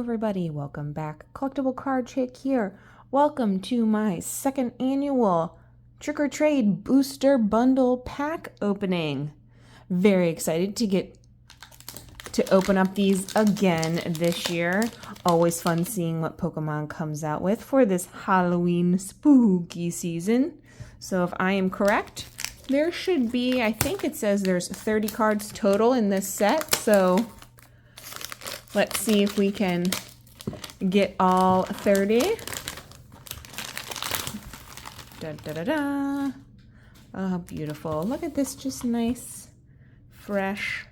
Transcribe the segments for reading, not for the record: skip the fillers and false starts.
everybody, welcome back. Collectible Card Chick here. Welcome to my second annual Trick or Trade Booster Bundle Pack opening. Very excited to get to open up these again this year. Always fun seeing what Pokemon comes out with for this Halloween spooky season. So if I am correct, there should be, I think it says there's 30 cards total in this set, so let's see if we can get all 30. Da da da da. Oh, beautiful. Look at this, just nice, fresh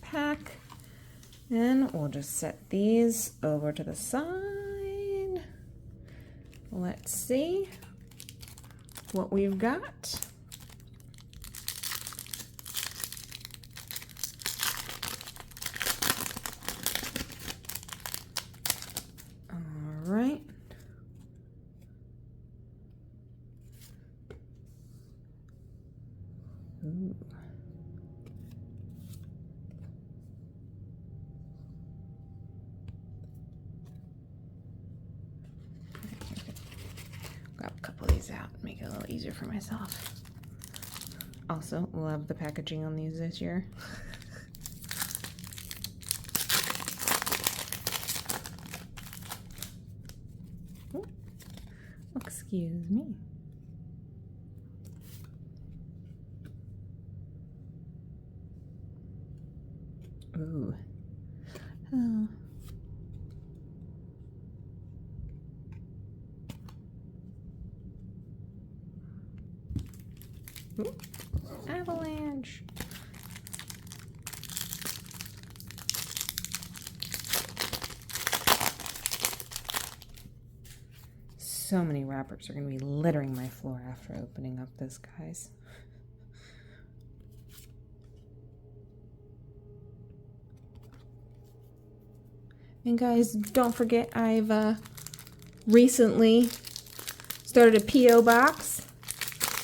pack. And we'll just set these over to the side. Let's see what we've got. Right. Ooh. Grab a couple of these out, make it a little easier for myself. Also, love the packaging on these this year. Excuse me. Ooh. Oh. Ooh. Avalanche. So many wrappers are going to be littering my floor after opening up this, guys. And guys, don't forget I've recently started a P.O. box.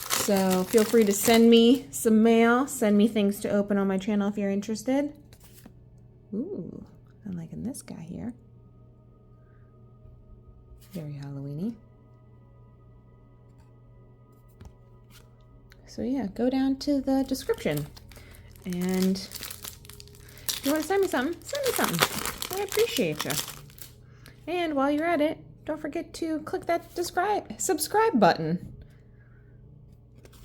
So feel free to send me some mail, send me things to open on my channel if you're interested. Ooh, I'm liking this guy here. Very Halloween-y. So yeah, go down to the description, and if you want to send me something, send me something. I appreciate you. And while you're at it, don't forget to click that subscribe button.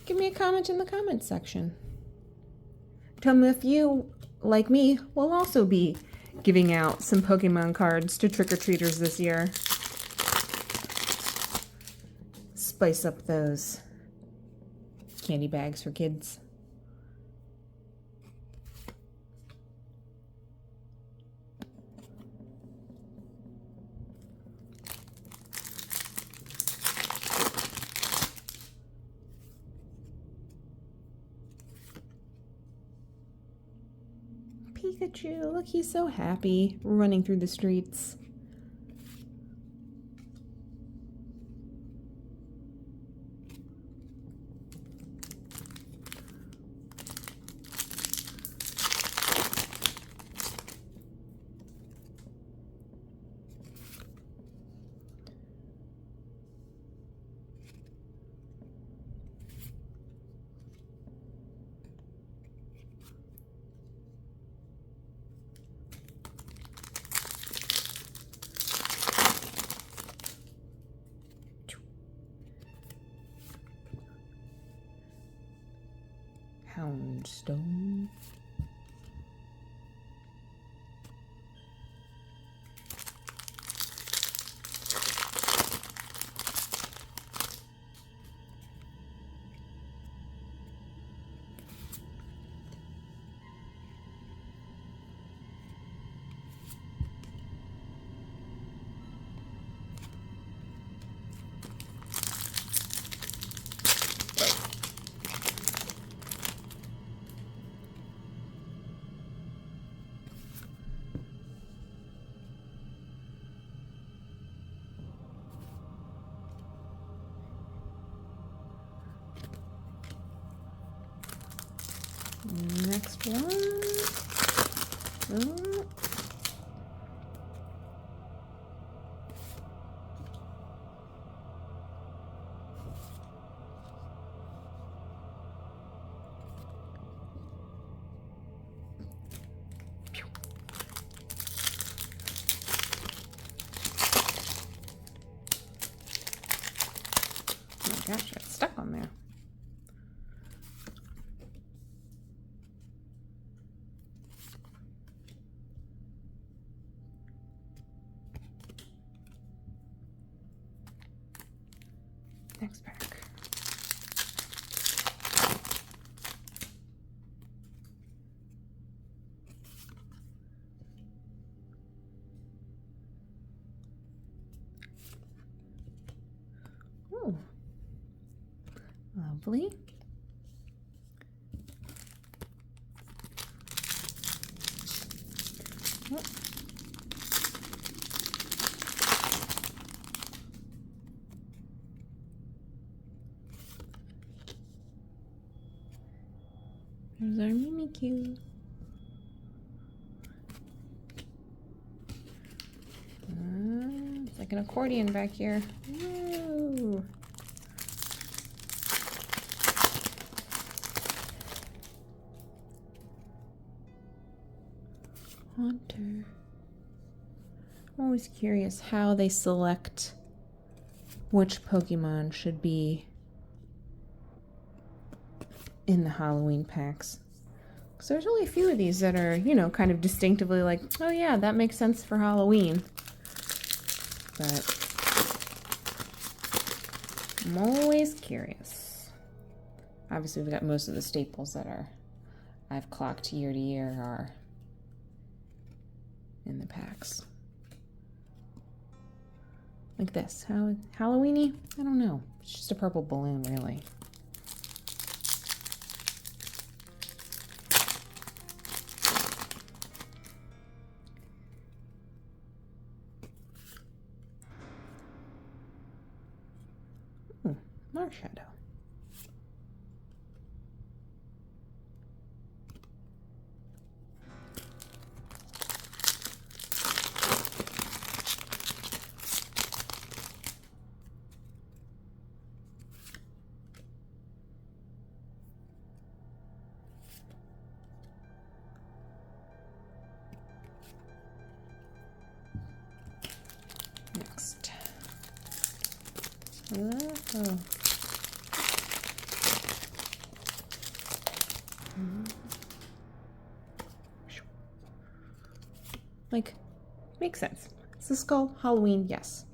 Give me a comment in the comments section. Tell me if you, like me, will also be giving out some Pokemon cards to trick-or-treaters this year. Spice up those candy bags for kids. Pikachu, look, he's so happy running through the streets. Houndstone. Next one. Gosh, it's stuck on there. Next pack. Oh, lovely. Oh. There's our Mimikyu. It's like an accordion back here. Woo. Haunter. I'm always curious how they select which Pokemon should be in the Halloween packs. So there's only a few of these that are, you know, kind of distinctively like, oh yeah, that makes sense for Halloween. But I'm always curious. Obviously, we've got most of the staples that I've clocked year to year are in the packs. Like this. How Halloween-y? I don't know. It's just a purple balloon, really. Marshadow. Next. Oh. Like, makes sense. It's a skull, Halloween, yes.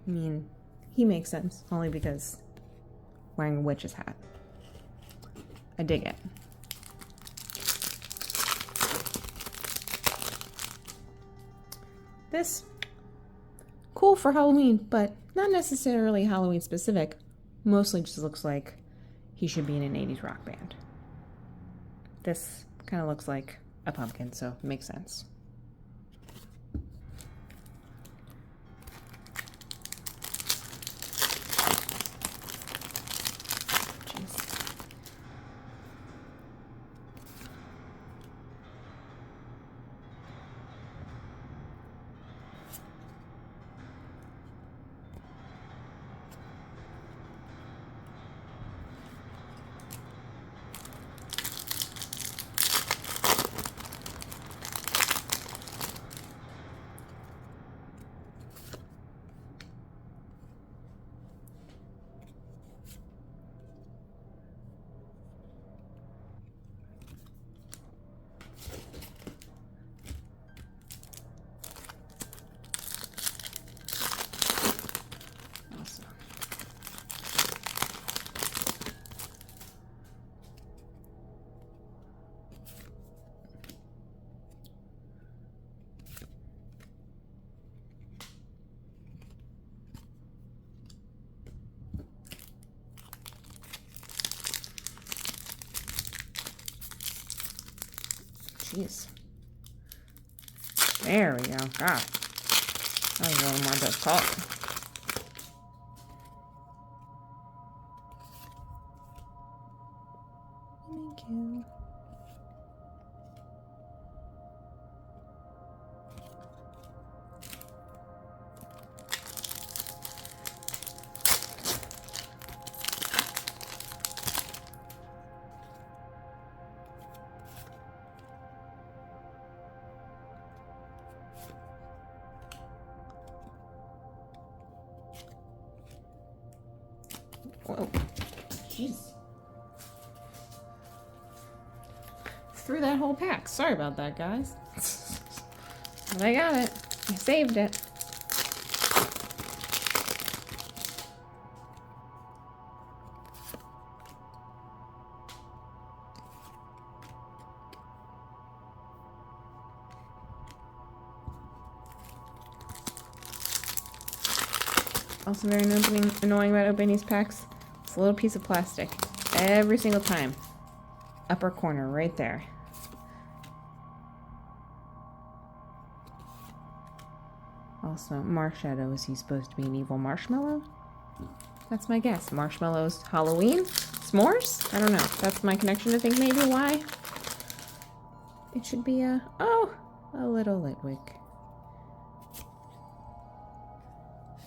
I mean, he makes sense, only because wearing a witch's hat. I dig it. This, cool for Halloween, but not necessarily Halloween specific. Mostly just looks like he should be in an 80s rock band. This kind of looks like a pumpkin, so it makes sense. Jeez. There we go. God. That was a little more difficult. Thank you. Whoa. Jeez. Threw that whole pack. Sorry about that, guys. But I got it. I saved it. Also very annoying about opening these packs. It's a little piece of plastic. Every single time. Upper corner, right there. Also, Marshadow, is he supposed to be an evil marshmallow? That's my guess. Marshmallows, Halloween? S'mores? I don't know. That's my connection to think maybe why. It should be a little Litwick.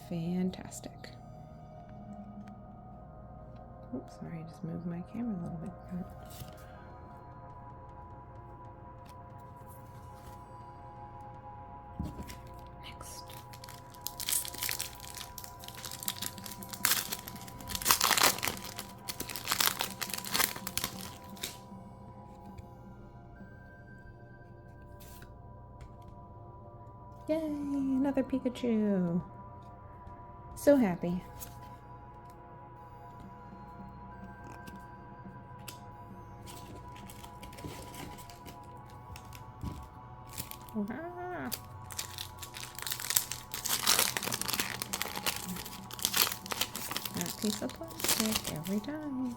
Fantastic. Oops, sorry, I just moved my camera a little bit. Next. Yay, another Pikachu. So happy. Ah. That piece of plastic every time.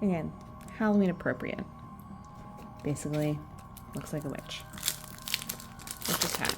Again, Halloween appropriate. Basically, looks like a witch. Witch's hat.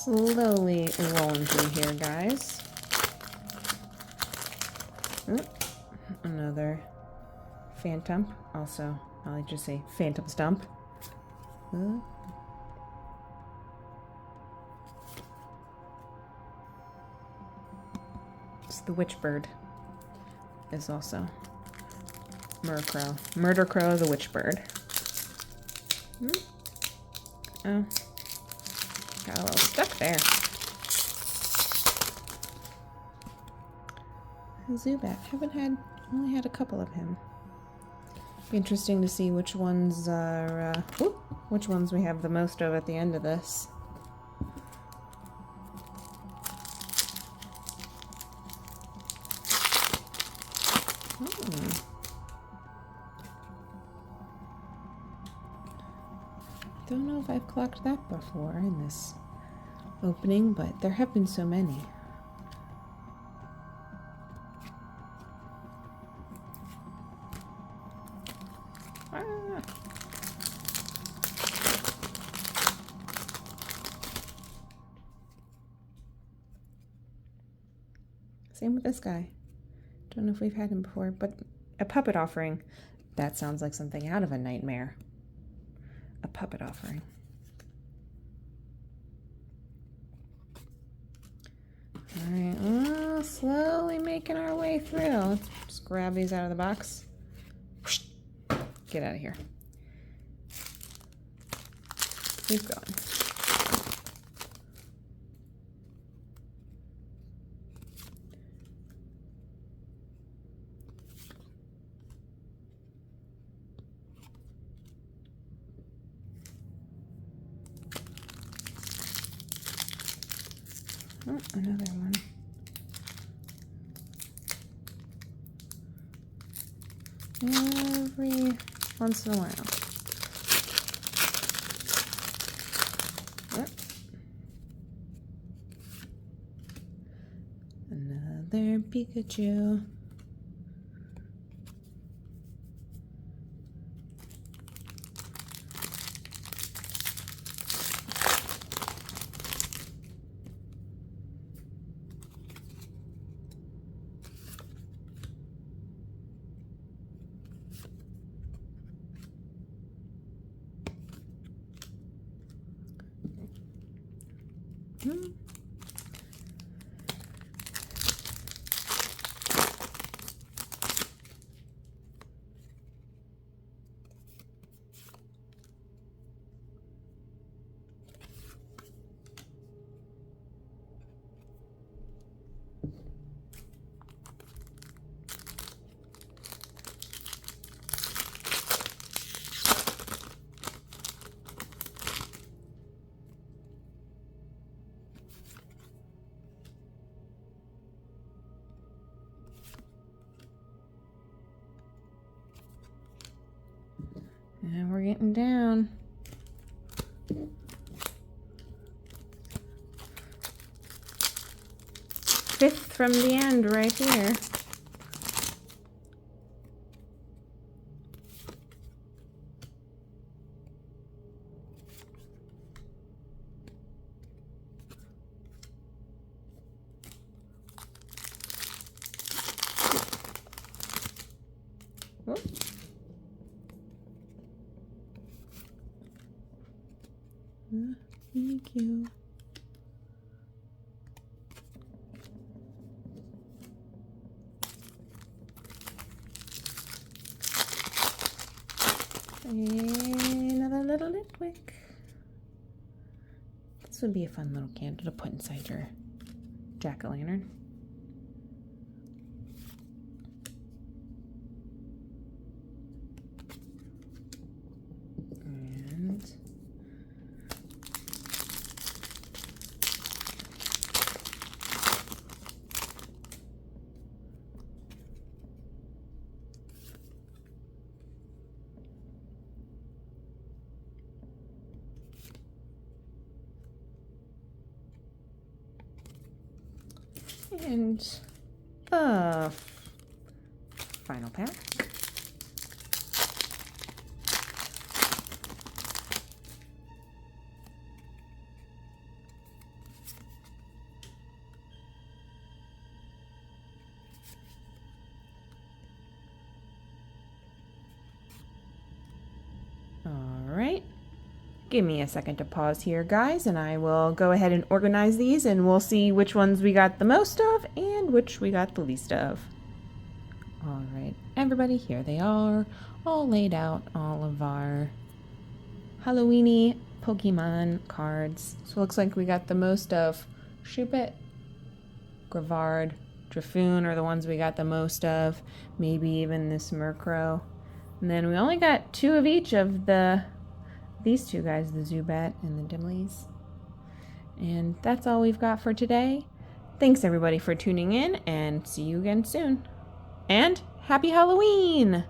Slowly rolling through here, guys. Another Phantom. Also, I'll just say Phantom Stump. It's the Witchbird. Is also Murkrow. Murder Crow, the Witchbird. Oh. Got a little stuck there. Zubat. Only had a couple of him. Be interesting to see which ones are, which ones we have the most of at the end of this. Don't know if I've clocked that before in this opening, but there have been so many. Same with this guy. Don't know if we've had him before, but a puppet offering. That sounds like something out of a nightmare. A puppet offering. All right, slowly making our way through. Let's just grab these out of the box. Get out of here. Keep going. Oh, another one. Every once in a while. Oh. Another Pikachu. And we're getting down. Fifth from the end right here. Whoop. Thank you. Another little Litwick. This would be a fun little candle to put inside your jack-o'-lantern. And the final pack. All right. Give me a second to pause here, guys, and I will go ahead and organize these, and we'll see which ones we got the most of and which we got the least of. All right, everybody, here they are, all laid out, all of our Halloweeny Pokemon cards. So it looks like we got the most of Shuppet, Gravard, Drafoon are the ones we got the most of, maybe even this Murkrow. And then we only got 2 of each of these 2 guys, the Zubat and the Dimleys. And that's all we've got for today. Thanks everybody for tuning in, and see you again soon. And happy Halloween!